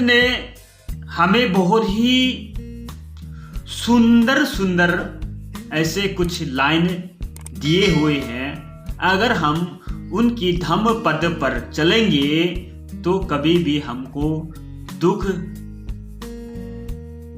ने हमें बहुत ही सुंदर सुंदर ऐसे कुछ लाइन दिए हुए हैं। अगर हम उनकी धम्म पद पर चलेंगे तो कभी भी हमको दुख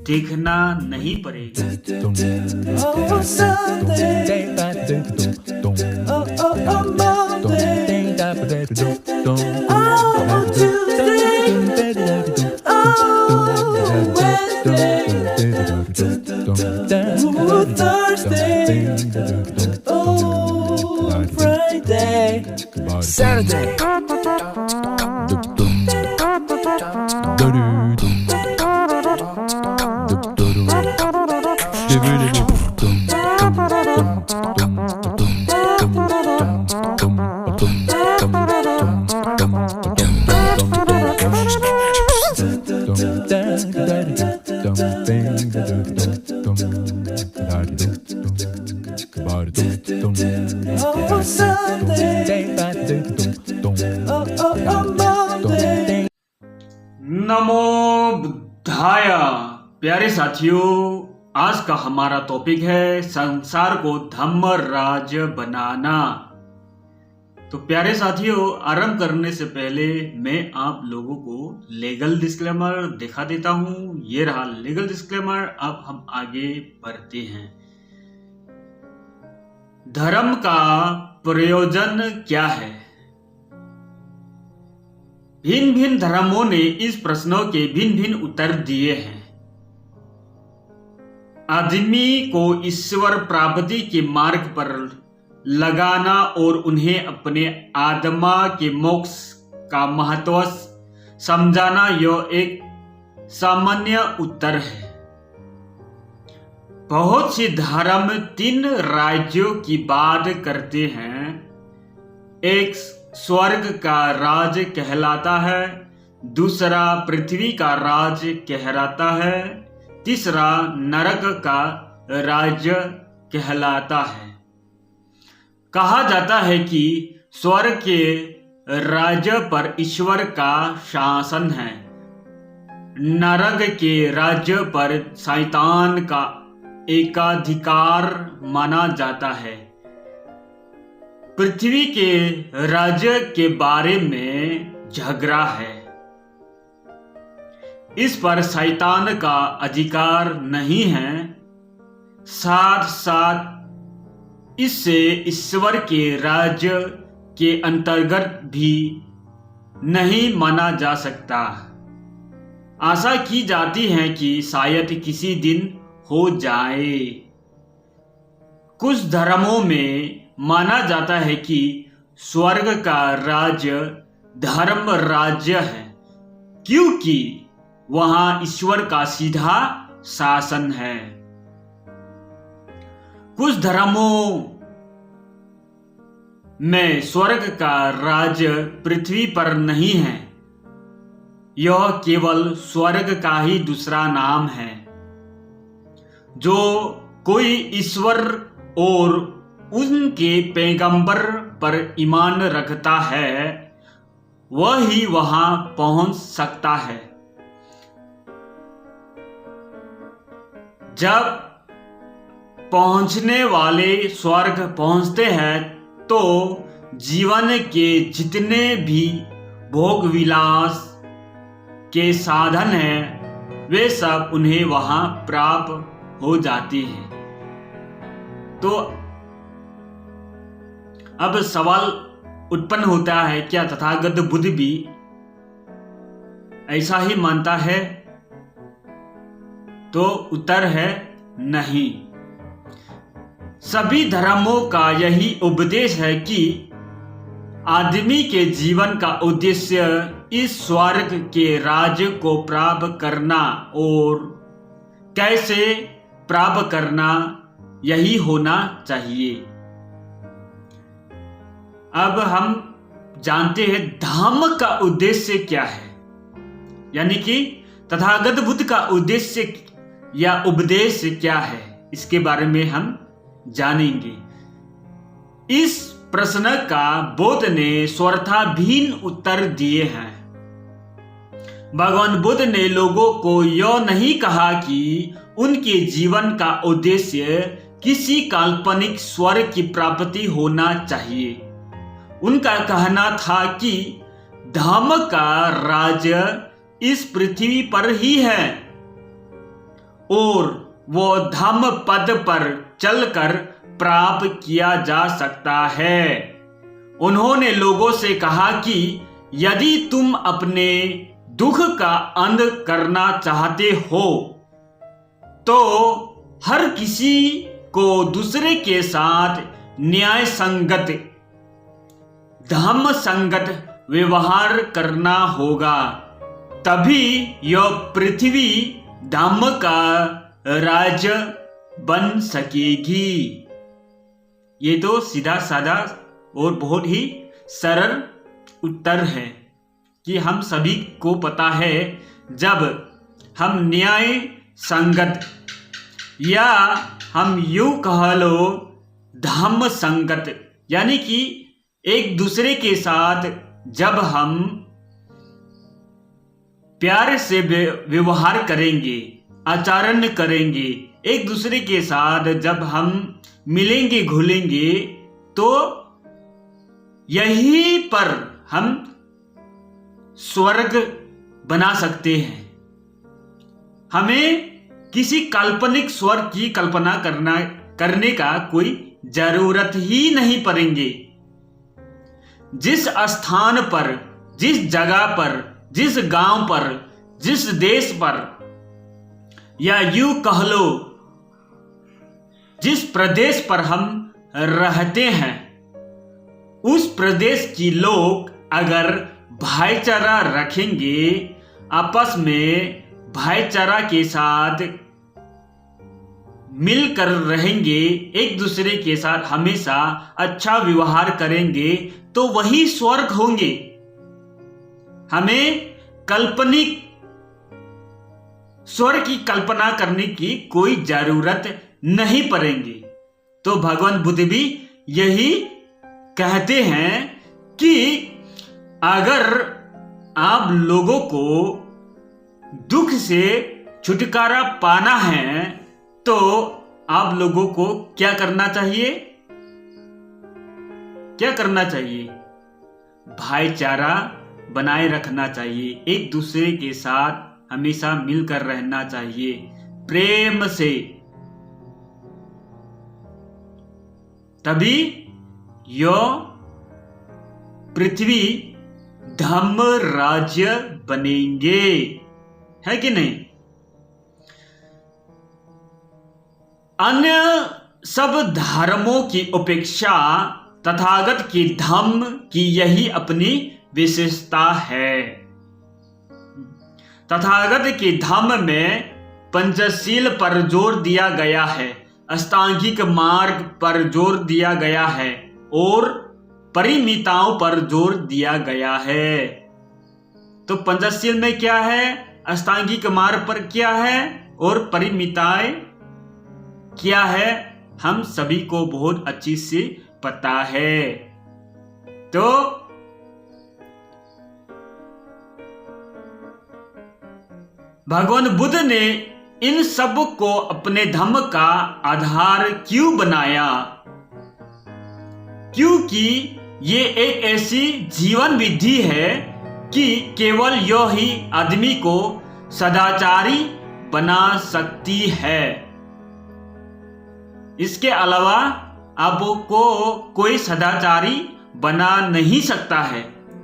देखना नहीं पड़ेगा। Saturday. नमो बुद्धाय। प्यारे साथियों, आज का हमारा टॉपिक है संसार को धम्म राज्य बनाना। तो प्यारे साथियों, आरंभ करने से पहले मैं आप लोगों को लीगल डिस्क्लेमर दिखा देता हूं। ये रहा लीगल डिस्क्लेमर। अब हम आगे बढ़ते हैं। धर्म का प्रयोजन क्या है? भिन्न भिन्न धर्मों ने इस प्रश्नों के भिन्न भिन्न उत्तर दिए हैं। आदमी को ईश्वर प्राप्ति के मार्ग पर लगाना और उन्हें अपने आत्मा के मोक्ष का महत्व समझाना, यह एक सामान्य उत्तर है। बहुत सी धर्म 3 राज्यों की बात करते हैं। एक स्वर्ग का राज कहलाता है, दूसरा पृथ्वी का राज कहलाता है, तीसरा नरक का राज्य कहलाता है। कहा जाता है कि स्वर्ग के राज्य पर ईश्वर का शासन है, नरक के राज्य पर शैतान का एकाधिकार माना जाता है। पृथ्वी के राज्य के बारे में झगड़ा है। इस पर शैतान का अधिकार नहीं है। साथ साथ इससे ईश्वर के राज्य के अंतर्गत भी नहीं माना जा सकता। आशा की जाती है कि शायद किसी दिन हो जाए। कुछ धर्मों में माना जाता है कि स्वर्ग का राज्य धर्म राज्य है, क्योंकि वहां ईश्वर का सीधा शासन है। कुछ धर्मों में स्वर्ग का राज्य पृथ्वी पर नहीं है, यह केवल स्वर्ग का ही दूसरा नाम है। जो कोई ईश्वर और उनके पैगंबर पर ईमान रखता है, वह ही वहां पहुंच सकता है। जब पहुंचने वाले स्वर्ग पहुंचते हैं तो जीवन के जितने भी भोग विलास के साधन हैं, वे सब उन्हें वहां प्राप्त हो जाती हैं। तो अब सवाल उत्पन्न होता है, क्या तथागत बुद्ध भी ऐसा ही मानता है? तो उत्तर है नहीं। सभी धर्मों का यही उपदेश है कि आदमी के जीवन का उद्देश्य इस स्वर्ग के राज्य को प्राप्त करना और कैसे प्राप्त करना, यही होना चाहिए। अब हम जानते हैं धम्म का उद्देश्य क्या है, यानी कि तथागत बुद्ध का उद्देश्य या उपदेश क्या है, इसके बारे में हम जानेंगे। इस प्रश्न का बुद्ध ने स्वर्थाहीन उत्तर दिए हैं। भगवान बुद्ध ने लोगों को यह नहीं कहा कि उनके जीवन का उद्देश्य किसी काल्पनिक स्वर्ग की प्राप्ति होना चाहिए। उनका कहना था कि धर्म का राज्य इस पृथ्वी पर ही है और वो धर्म पद पर चलकर प्राप्त किया जा सकता है। उन्होंने लोगों से कहा कि यदि तुम अपने दुख का अंत करना चाहते हो तो हर किसी को दूसरे के साथ न्याय संगत, धर्म संगत व्यवहार करना होगा, तभी यह पृथ्वी धर्म का राज्य बन सकेगी। ये तो सीधा साधा और बहुत ही सरल उत्तर है कि हम सभी को पता है, जब हम न्याय संगत या हम यूं कह लो धर्म संगत यानी कि एक दूसरे के साथ जब हम प्यार से व्यवहार करेंगे, आचरण करेंगे, एक दूसरे के साथ जब हम मिलेंगे घुलेंगे तो यहीं पर हम स्वर्ग बना सकते हैं। हमें किसी काल्पनिक स्वर्ग की कल्पना करने का कोई जरूरत ही नहीं पड़ेंगे। जिस स्थान पर, जिस जगह पर, जिस गांव पर, जिस देश पर या यूं कह लो जिस प्रदेश पर हम रहते हैं, उस प्रदेश की लोग अगर भाईचारा रखेंगे, आपस में भाईचारा के साथ मिलकर रहेंगे, एक दूसरे के साथ हमेशा अच्छा व्यवहार करेंगे तो वही स्वर्ग होंगे। हमें काल्पनिक स्वर्ग की कल्पना करने की कोई जरूरत नहीं पड़ेगी। तो भगवान बुद्ध भी यही कहते हैं कि अगर आप लोगों को दुख से छुटकारा पाना है तो आप लोगों को क्या करना चाहिए? क्या करना चाहिए? भाईचारा बनाए रखना चाहिए, एक दूसरे के साथ हमेशा मिलकर रहना चाहिए, प्रेम से। तभी यह पृथ्वी धर्म राज्य बनेंगे, है कि नहीं? अन्य सब धर्मों की अपेक्षा तथागत के धर्म की यही अपनी विशेषता है। तथागत के धर्म में पंचशील पर जोर दिया गया है, अष्टांगिक मार्ग पर जोर दिया गया है और परिमिताओं पर जोर दिया गया है। तो पंचशील में क्या है, अष्टांगिक मार्ग पर क्या है और परिमिताएं क्या है, हम सभी को बहुत अच्छी से पता है। तो भगवान बुद्ध ने इन सब को अपने धर्म का आधार क्यों बनाया? क्योंकि ये एक ऐसी जीवन विधि है कि केवल यह ही आदमी को सदाचारी बना सकती है। इसके अलावा आपको कोई सदाचारी बना नहीं सकता है।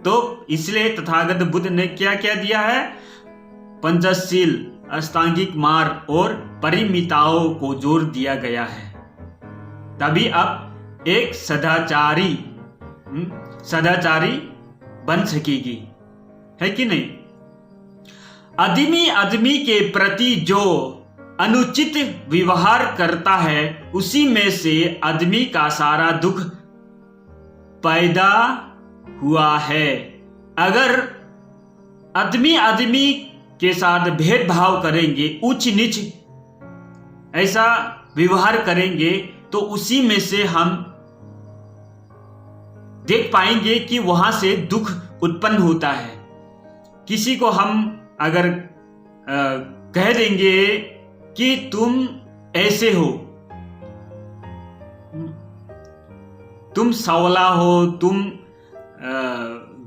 तो इसलिए तथागत बुद्ध ने क्या क्या दिया है? पंचशील, अष्टांगिक मार्ग और परिमिताओं को जोर दिया गया है। तभी आप एक सदाचारी बन सकेगी, है कि नहीं? आदमी के प्रति जो अनुचित व्यवहार करता है, उसी में से आदमी का सारा दुख पैदा हुआ है। अगर आदमी के साथ भेदभाव करेंगे, ऊंच नीच ऐसा व्यवहार करेंगे, तो उसी में से हम देख पाएंगे कि वहां से दुख उत्पन्न होता है। किसी को हम अगर कह देंगे कि तुम ऐसे हो, तुम सांवला हो, तुम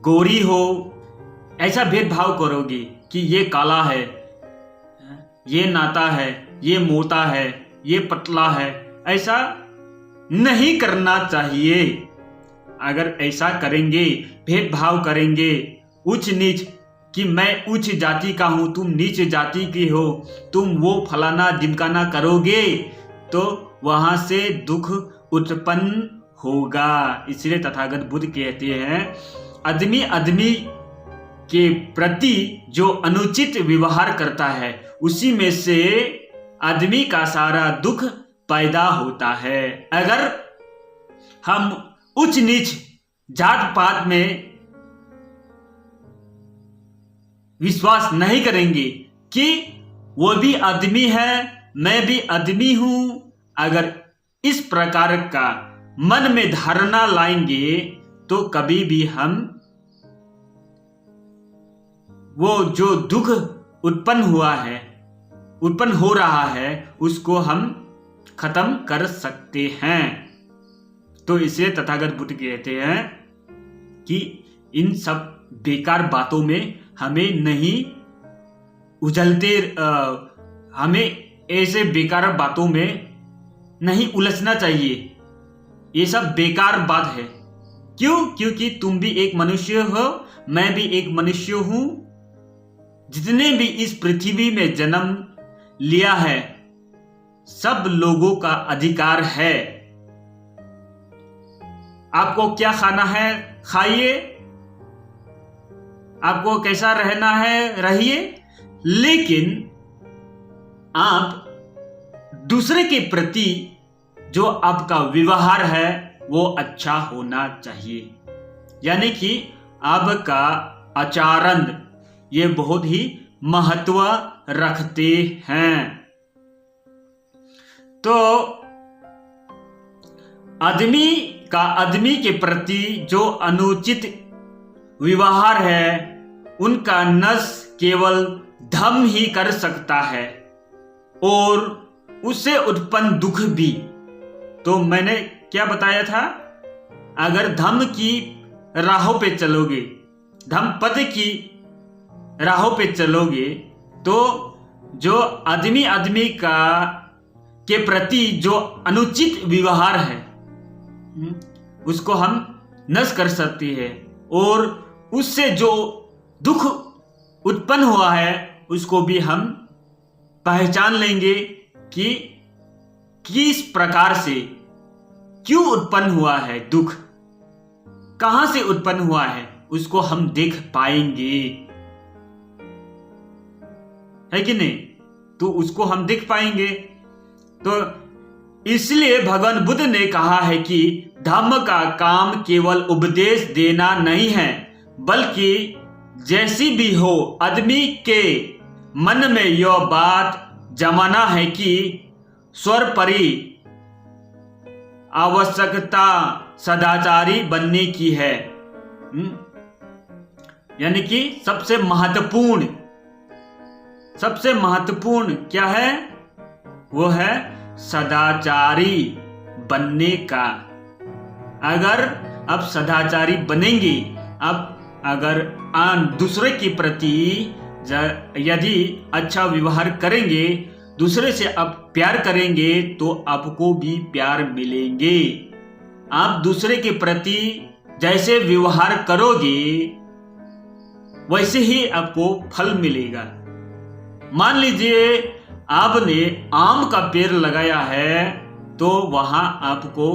गोरी हो, ऐसा भेदभाव करोगे कि ये काला है, ये नाता है, ये मोटा है, ये पतला है, ऐसा नहीं करना चाहिए। अगर ऐसा करेंगे, भेदभाव करेंगे, उच्च नीच, कि मैं उच्च जाति का हूं, तुम नीच जाति की हो, तुम वो फलाना ढिमकाना करोगे तो वहां से दुख उत्पन्न होगा। इसलिए तथागत बुद्ध कहते हैं, आदमी आदमी के प्रति जो अनुचित व्यवहार करता है उसी में से आदमी का सारा दुख पैदा होता है। अगर हम उच्च नीच जात पात में विश्वास नहीं करेंगे कि वो भी आदमी है, मैं भी आदमी हूं, अगर इस प्रकार का मन में धारणा लाएंगे तो कभी भी हम वो जो दुख उत्पन्न हो रहा है उसको हम खत्म कर सकते हैं। तो इसलिए तथागत बुद्ध कहते हैं कि इन सब बेकार बातों में हमें नहीं हमें ऐसे बेकार बातों में नहीं उलझना चाहिए। ये सब बेकार बात है। क्यों? क्योंकि तुम भी एक मनुष्य हो, मैं भी एक मनुष्य हूं। जितने भी इस पृथ्वी में जन्म लिया है सब लोगों का अधिकार है। आपको क्या खाना है खाइए, आपको कैसा रहना है रहिए, लेकिन आप दूसरे के प्रति जो आपका व्यवहार है वो अच्छा होना चाहिए। यानी कि आपका आचरण ये बहुत ही महत्व रखते हैं। तो आदमी के प्रति जो अनुचित व्यवहार है उनका नष्ट केवल धर्म ही कर सकता है और उससे उत्पन्न दुख भी। तो मैंने क्या बताया था, अगर धर्म की राहों पे चलोगे, धर्म पद की राहों पे चलोगे तो जो आदमी के प्रति जो अनुचित व्यवहार है उसको हम नष्ट कर सकते हैं और उससे जो दुख उत्पन्न हुआ है उसको भी हम पहचान लेंगे कि किस प्रकार से क्यों उत्पन्न हुआ है दुख, कहां से उत्पन्न हुआ है, उसको हम देख पाएंगे, है कि नहीं? तो उसको हम देख पाएंगे। तो इसलिए भगवान बुद्ध ने कहा है कि धर्म का काम केवल उपदेश देना नहीं है, बल्कि जैसी भी हो आदमी के मन में यह बात जमाना है कि सर्वोपरि आवश्यकता सदाचारी बनने की है। यानी कि सबसे महत्वपूर्ण क्या है? वो है सदाचारी बनने का। अगर आप सदाचारी बनेंगे, अब अगर दूसरे के प्रति यदि अच्छा व्यवहार करेंगे, दूसरे से आप प्यार करेंगे तो आपको भी प्यार मिलेंगे। आप दूसरे के प्रति जैसे व्यवहार करोगे वैसे ही आपको फल मिलेगा। मान लीजिए आपने आम का पेड़ लगाया है तो वहां आपको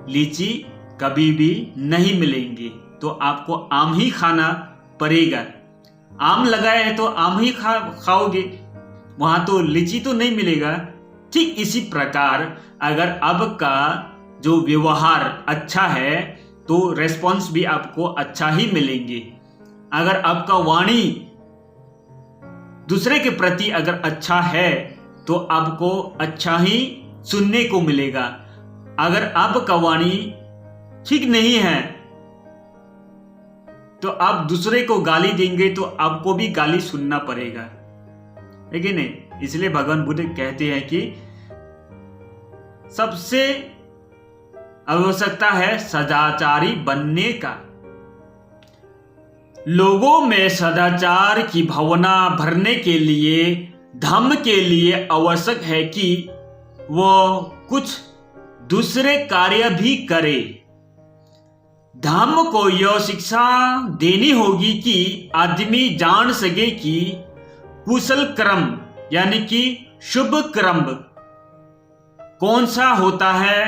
लीची कभी भी नहीं मिलेंगी, तो आपको आम ही खाना पड़ेगा। आम लगाया है तो आम ही खाओगे, वहां तो लीची तो नहीं मिलेगा। ठीक इसी प्रकार अगर आपका जो व्यवहार अच्छा है तो रेस्पॉन्स भी आपको अच्छा ही मिलेंगे। अगर आपका वाणी दूसरे के प्रति अगर अच्छा है तो आपको अच्छा ही सुनने को मिलेगा। अगर आपका वाणी ठीक नहीं है तो आप दूसरे को गाली देंगे तो आपको भी गाली सुनना पड़ेगा, है कि नहीं। इसलिए भगवान बुद्ध कहते हैं कि सबसे आवश्यकता है सदाचारी बनने का। लोगों में सदाचार की भावना भरने के लिए, धम्म के लिए आवश्यक है कि वो कुछ दूसरे कार्य भी करे। धम्म को यह शिक्षा देनी होगी कि आदमी जान सके कि कुशल कर्म यानी कि शुभ कर्म कौन सा होता है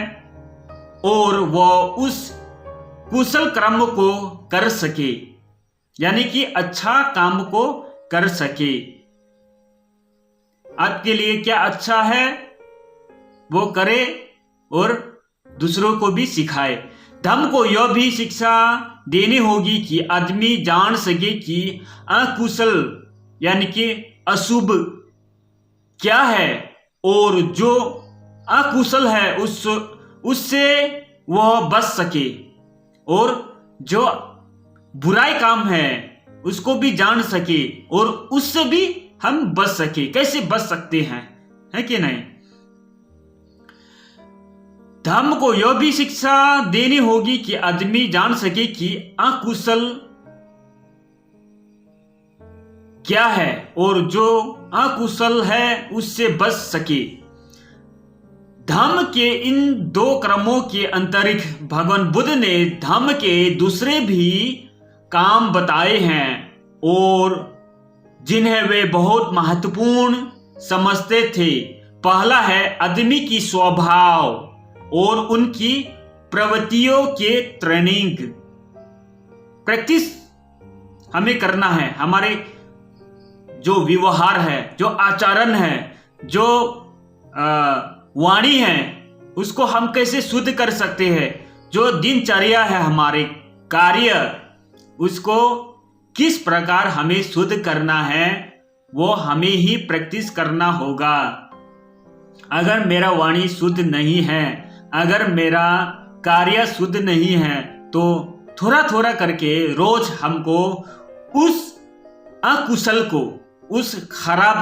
और वह उस कुशल कर्म को कर सके, यानी कि अच्छा काम को कर सके। आपके लिए क्या अच्छा है वो करे और दूसरों को भी सिखाए। धम्म को यह भी शिक्षा देनी होगी कि आदमी जान सके कि अकुशल यानी कि अशुभ क्या है और जो अकुशल है उससे वह बच सके, और जो बुराई काम है उसको भी जान सके और उससे भी हम बच सके। कैसे बच सकते हैं, है कि नहीं। धम्म को यह भी शिक्षा देनी होगी कि आदमी जान सके कि अकुशल क्या है और जो अकुशल है उससे बच सके। धम्म के इन दो क्रमों के अंतरिक्ष भगवान बुद्ध ने धम्म के दूसरे भी काम बताए हैं और जिन्हें वे बहुत महत्वपूर्ण समझते थे। पहला है आदमी की स्वभाव और उनकी प्रवृत्तियों के ट्रेनिंग। प्रैक्टिस हमें करना है। हमारे जो व्यवहार है, जो आचरण है, जो वाणी है, उसको हम कैसे शुद्ध कर सकते हैं। जो दिनचर्या है, हमारे कार्य, उसको किस प्रकार हमें शुद्ध करना है वो हमें ही प्रैक्टिस करना होगा। अगर मेरा वाणी शुद्ध नहीं है, अगर मेरा कार्य शुद्ध नहीं है, तो थोड़ा थोड़ा करके रोज हमको उस अकुशल को, उस खराब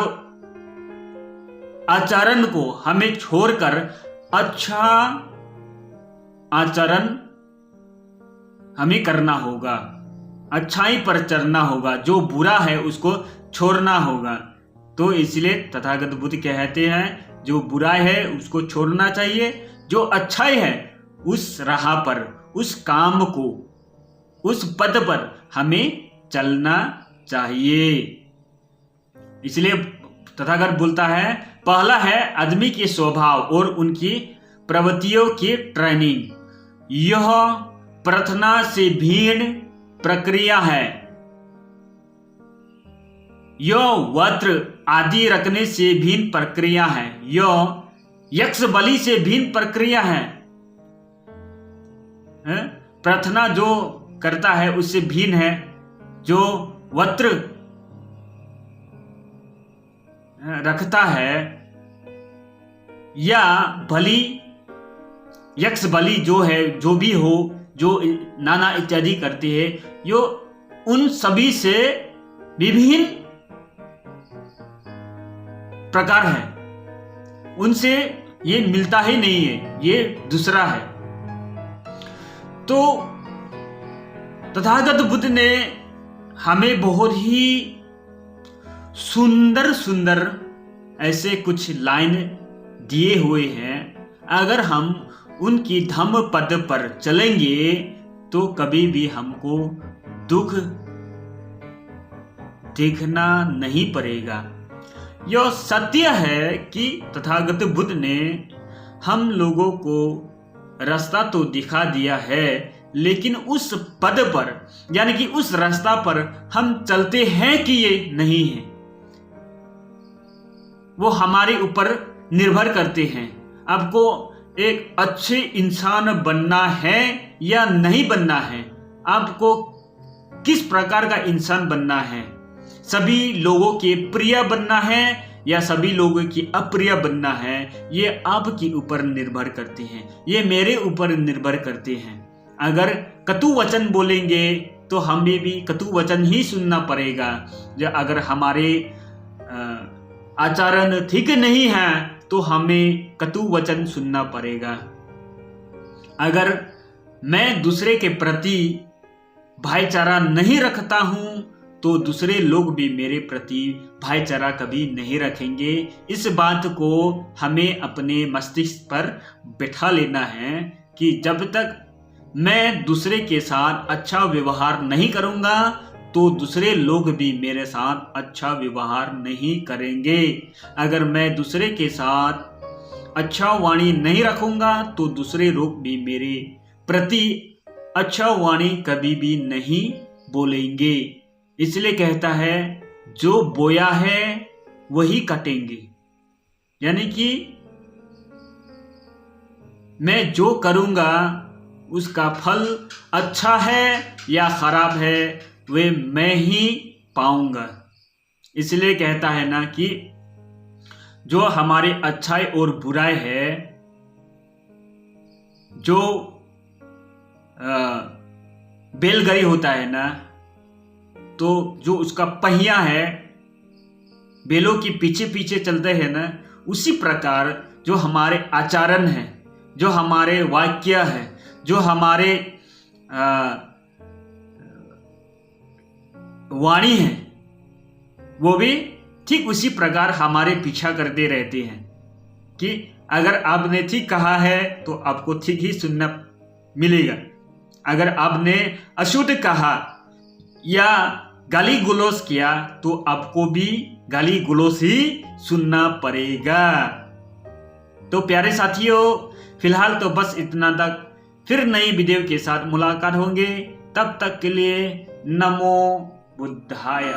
आचरण को हमें छोड़कर अच्छा आचरण हमें करना होगा, अच्छाई पर चलना होगा। जो बुरा है उसको छोड़ना होगा। तो इसलिए तथागत बुद्ध कहते हैं जो बुराई है उसको छोड़ना चाहिए, जो अच्छाई है उस राह पर, उस काम को, उस पद पर हमें चलना चाहिए। इसलिए तथागत बोलता है पहला है आदमी के स्वभाव और उनकी प्रवृत्तियों की ट्रेनिंग। यह प्रार्थना से भिन्न प्रक्रिया है। यह वस्त्र आदि रखने से भिन्न प्रक्रिया है। यह यक्ष बलि से भिन्न प्रक्रिया है। प्रार्थना जो करता है उससे भिन्न है। जो वस्त्र रखता है या बलि, यक्ष बलि जो है, जो भी हो, जो नाना इत्यादि करते हैं, यो उन सभी से विभिन्न प्रकार है। उनसे ये मिलता ही नहीं है, ये दूसरा है। तो तथागत बुद्ध ने हमें बहुत ही सुंदर सुंदर ऐसे कुछ लाइन दिए हुए हैं। अगर हम उनकी धम्म पद पर चलेंगे तो कभी भी हमको दुख देखना नहीं पड़ेगा। यह सत्य है कि तथागत बुद्ध ने हम लोगों को रास्ता तो दिखा दिया है, लेकिन उस पद पर यानी कि उस रास्ता पर हम चलते हैं कि ये नहीं है, वो हमारे ऊपर निर्भर करते हैं। आपको एक अच्छे इंसान बनना है या नहीं बनना है, आपको किस प्रकार का इंसान बनना है, सभी लोगों के प्रिय बनना है या सभी लोगों की अप्रिय बनना है, ये आपके ऊपर निर्भर करते हैं, ये मेरे ऊपर निर्भर करते हैं। अगर कटु वचन बोलेंगे तो हमें भी कटु वचन ही सुनना पड़ेगा। जो अगर हमारे आचरण ठीक नहीं है तो हमें कटु वचन सुनना पड़ेगा। अगर मैं दूसरे के प्रति भाईचारा नहीं रखता हूं तो दूसरे लोग भी मेरे प्रति भाईचारा कभी नहीं रखेंगे। इस बात को हमें अपने मस्तिष्क पर बैठा लेना है कि जब तक मैं दूसरे के साथ अच्छा व्यवहार नहीं करूंगा तो दूसरे लोग भी मेरे साथ अच्छा व्यवहार नहीं करेंगे। अगर मैं दूसरे के साथ अच्छा वाणी नहीं रखूंगा तो दूसरे लोग भी मेरे प्रति अच्छा वाणी कभी भी नहीं बोलेंगे। इसलिए कहता है जो बोया है वही काटेंगे। यानी कि मैं जो करूंगा उसका फल अच्छा है या खराब है वे मैं ही पाऊंगा। इसलिए कहता है ना कि जो हमारे अच्छाई और बुराई है, जो बैलगाड़ी होता है ना, तो जो उसका पहिया है बैलों के पीछे पीछे चलते हैं ना, उसी प्रकार जो हमारे आचरण है, जो हमारे वाक्य है, जो हमारे वाणी है, वो भी ठीक उसी प्रकार हमारे पीछा करते रहते हैं कि अगर आपने ठीक कहा है तो आपको ठीक ही सुनना मिलेगा। अगर आपने अशुद्ध कहा या गाली गुलोस किया तो आपको भी गाली गुलोस ही सुनना पड़ेगा। तो प्यारे साथियों, फिलहाल तो बस इतना तक। फिर नई वीडियो के साथ मुलाकात होंगे। तब तक के लिए नमो बुद्धाय।